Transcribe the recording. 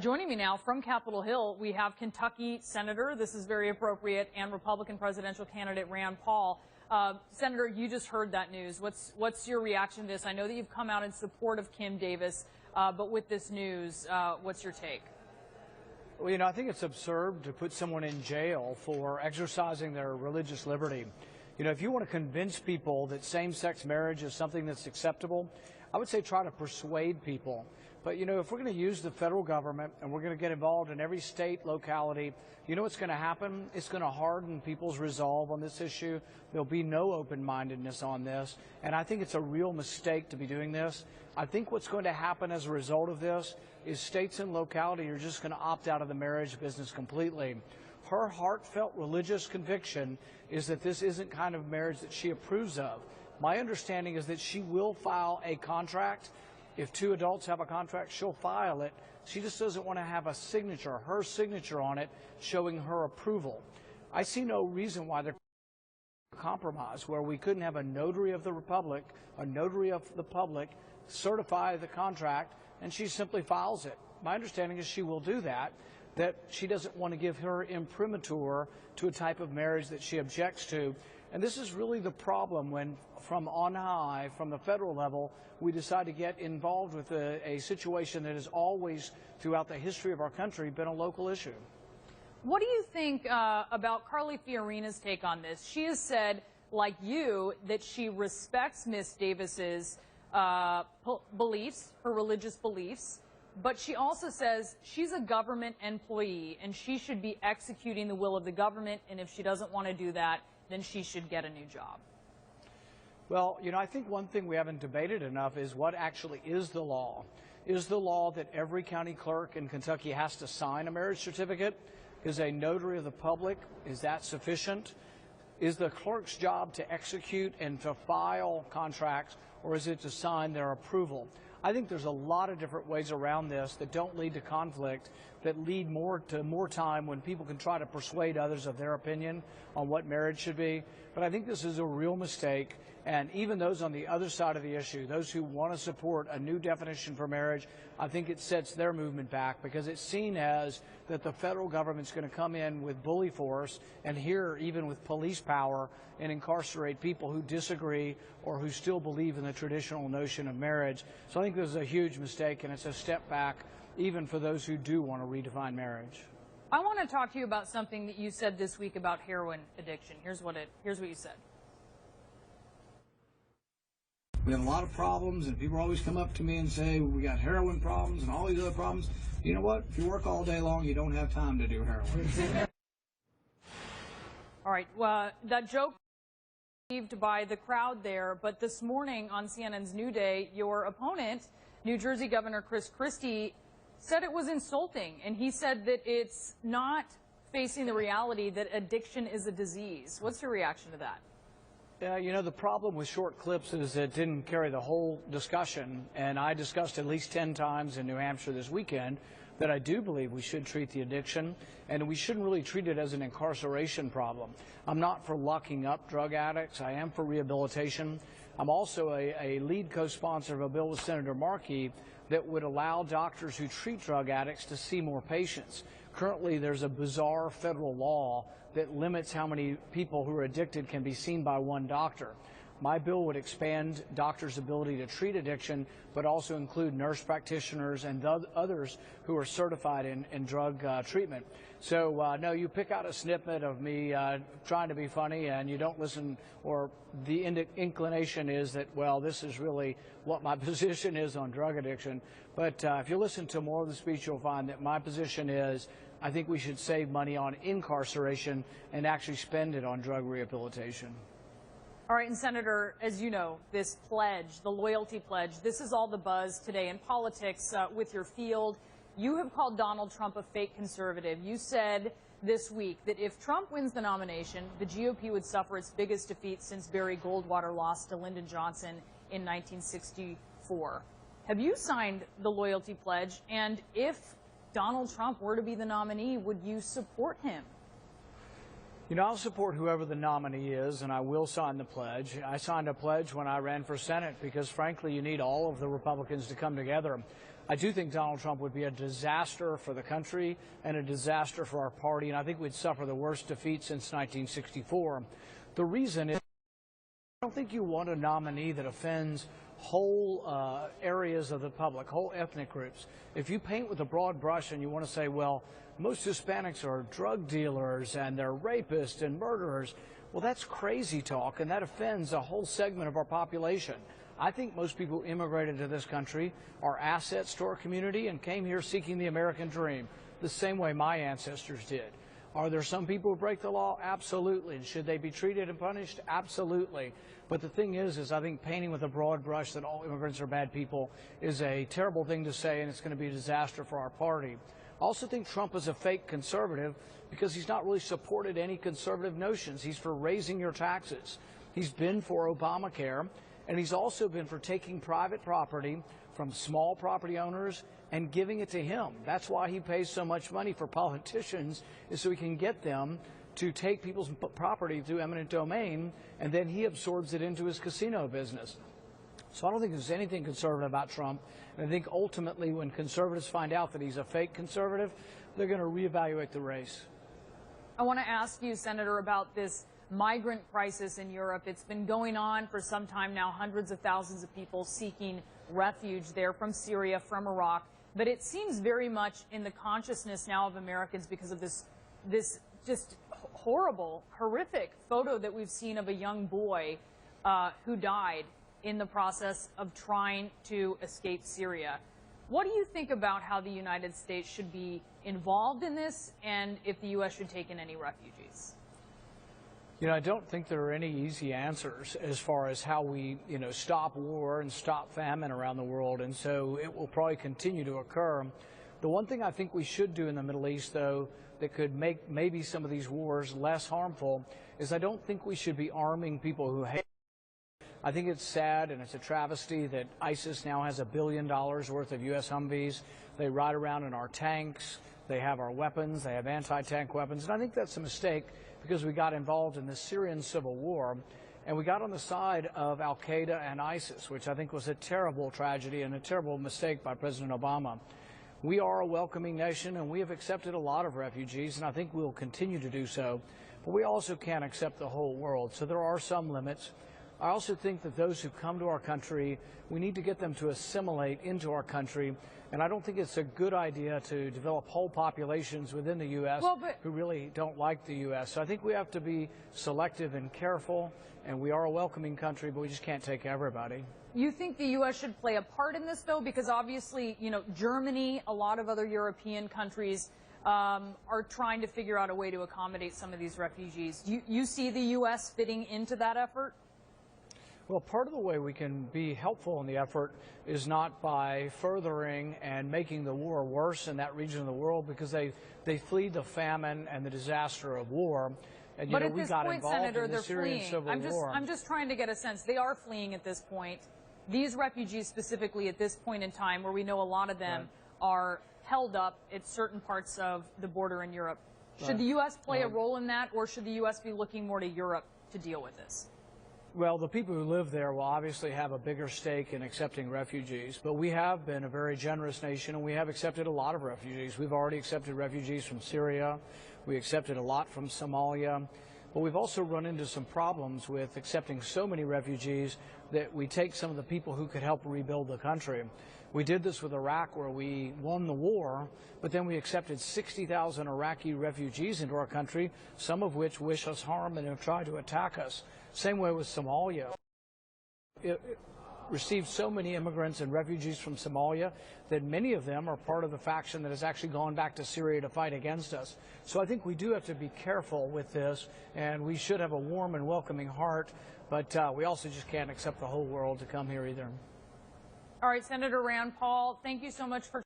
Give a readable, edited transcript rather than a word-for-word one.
Joining me now from Capitol Hill, we have Kentucky Senator, this is very appropriate, and Republican presidential candidate Rand Paul. Senator, you just heard that news. What's your reaction to this? I know that you've come out in support of Kim Davis, but with this news, what's your take? Well, I think it's absurd to put someone in jail for exercising their religious liberty. If you want to convince people that same-sex marriage is something that's acceptable, I would say try to persuade people. But, if we're going to use the federal government and we're going to get involved in every state, locality, what's going to happen? It's going to harden people's resolve on this issue. There'll be no open-mindedness on this. And I think it's a real mistake to be doing this. I think what's going to happen as a result of this is states and locality are just going to opt out of the marriage business completely. Her heartfelt religious conviction is that this isn't kind of marriage that she approves of. My understanding is that she will file a contract. If two adults have a contract, she'll file it. She just doesn't want to have a signature, her signature on it, showing her approval. I see no reason why they're compromise where we couldn't have a notary of the republic, a notary of the public, certify the contract, and she simply files it. My understanding is she will do that she doesn't want to give her imprimatur to a type of marriage that she objects to. And this is really the problem when, from on high, from the federal level, we decide to get involved with a situation that has always, throughout the history of our country, been a local issue. What do you think about Carly Fiorina's take on this? She has said, like you, that she respects Ms. Davis's beliefs, her religious beliefs, but she also says she's a government employee and she should be executing the will of the government, and if she doesn't want to do that, then she should get a new job. Well, I think one thing we haven't debated enough is what actually is the law. Is the law that every county clerk in Kentucky has to sign a marriage certificate? Is a notary of the public, is that sufficient? Is the clerk's job to execute and to file contracts, or is it to sign their approval? I think there's a lot of different ways around this that don't lead to conflict, that lead to more time when people can try to persuade others of their opinion on what marriage should be. But I think this is a real mistake. And even those on the other side of the issue, those who want to support a new definition for marriage, I think it sets their movement back because it's seen as that the federal government's going to come in with bully force and here even with police power and incarcerate people who disagree or who still believe in the traditional notion of marriage. So I think this is a huge mistake, and it's a step back even for those who do want to redefine marriage. I want to talk to you about something that you said this week about heroin addiction. Here's what you said. We have a lot of problems, and people always come up to me and say, we got heroin problems and all these other problems. You know what? If you work all day long, you don't have time to do heroin. All right. Well, that joke was received by the crowd there, but this morning on CNN's New Day, your opponent, New Jersey Governor Chris Christie, said it was insulting, and he said that it's not facing the reality that addiction is a disease. What's your reaction to that? The problem with short clips is it didn't carry the whole discussion, and I discussed at least 10 times in New Hampshire this weekend that I do believe we should treat the addiction, and we shouldn't really treat it as an incarceration problem. I'm not for locking up drug addicts. I am for rehabilitation. I'm also a lead co-sponsor of a bill with Senator Markey that would allow doctors who treat drug addicts to see more patients. Currently, there's a bizarre federal law that limits how many people who are addicted can be seen by one doctor. My bill would expand doctors' ability to treat addiction, but also include nurse practitioners and others who are certified in drug treatment. So, no, you pick out a snippet of me trying to be funny and you don't listen, or the inclination is that, well, this is really what my position is on drug addiction. But if you listen to more of the speech, you'll find that my position is I think we should save money on incarceration and actually spend it on drug rehabilitation. All right, and Senator, as you know, this pledge, the loyalty pledge, this is all the buzz today in politics with your field. You have called Donald Trump a fake conservative. You said this week that if Trump wins the nomination, the GOP would suffer its biggest defeat since Barry Goldwater lost to Lyndon Johnson in 1964. Have you signed the loyalty pledge? And if Donald Trump were to be the nominee, would you support him? I'll support whoever the nominee is, and I will sign the pledge. I signed a pledge when I ran for Senate because, frankly, you need all of the Republicans to come together. I do think Donald Trump would be a disaster for the country and a disaster for our party, and I think we'd suffer the worst defeat since 1964. The reason is I don't think you want a nominee that offends whole areas of the public, whole ethnic groups. If you paint with a broad brush and you want to say, well, most Hispanics are drug dealers and they're rapists and murderers, well, that's crazy talk, and that offends a whole segment of our population. I think most people who immigrated to this country are assets to our community and came here seeking the American dream, the same way my ancestors did. Are there some people who break the law? Absolutely. And should they be treated and punished? Absolutely. But the thing is I think painting with a broad brush that all immigrants are bad people is a terrible thing to say, and it's going to be a disaster for our party. I also think Trump is a fake conservative because he's not really supported any conservative notions. He's for raising your taxes. He's been for Obamacare, and he's also been for taking private property from small property owners and giving it to him. That's why he pays so much money for politicians, is so he can get them to take people's property through eminent domain, and then he absorbs it into his casino business. So I don't think there's anything conservative about Trump. And I think ultimately when conservatives find out that he's a fake conservative, they're going to reevaluate the race. I want to ask you, Senator, about this migrant crisis in Europe. It's been going on for some time now, hundreds of thousands of people seeking refuge there from Syria, from Iraq. But it seems very much in the consciousness now of Americans because of this just horrible, horrific photo that we've seen of a young boy who died in the process of trying to escape Syria. What do you think about how the United States should be involved in this, and if the U.S. should take in any refugees? You know, I don't think there are any easy answers as far as how we, stop war and stop famine around the world, and so it will probably continue to occur. The one thing I think we should do in the Middle East, though, that could make maybe some of these wars less harmful, is I don't think we should be arming people who hate. I think it's sad and it's a travesty that ISIS now has $1 billion worth of U.S. Humvees. They ride around in our tanks. They have our weapons. They have anti-tank weapons. And I think that's a mistake because we got involved in the Syrian civil war and we got on the side of al-Qaeda and ISIS, which I think was a terrible tragedy and a terrible mistake by President Obama. We are a welcoming nation and we have accepted a lot of refugees, and I think we'll continue to do so. But we also can't accept the whole world, so there are some limits. I also think that those who come to our country, we need to get them to assimilate into our country. And I don't think it's a good idea to develop whole populations within the U.S. Who really don't like the U.S. So I think we have to be selective and careful. And we are a welcoming country, but we just can't take everybody. You think the U.S. should play a part in this, though? Because obviously, Germany, a lot of other European countries are trying to figure out a way to accommodate some of these refugees. You see the U.S. fitting into that effort? Well, part of the way we can be helpful in the effort is not by furthering and making the war worse in that region of the world, because they flee the famine and the disaster of war. And, but at this point, Senator, they're fleeing. I'm just trying to get a sense. They are fleeing at this point. These refugees specifically at this point in time, where we know a lot of them are held up at certain parts of the border in Europe. Should the U.S. play a role in that, or should the U.S. be looking more to Europe to deal with this? Well, the people who live there will obviously have a bigger stake in accepting refugees, but we have been a very generous nation, and we have accepted a lot of refugees. We've already accepted refugees from Syria. We accepted a lot from Somalia. But we've also run into some problems with accepting so many refugees that we take some of the people who could help rebuild the country. We did this with Iraq, where we won the war, but then we accepted 60,000 Iraqi refugees into our country, some of which wish us harm and have tried to attack us. Same way with Somalia. It received so many immigrants and refugees from Somalia that many of them are part of the faction that has actually gone back to Syria to fight against us. So I think we do have to be careful with this, and we should have a warm and welcoming heart, but we also just can't accept the whole world to come here either. All right, Senator Rand Paul, thank you so much for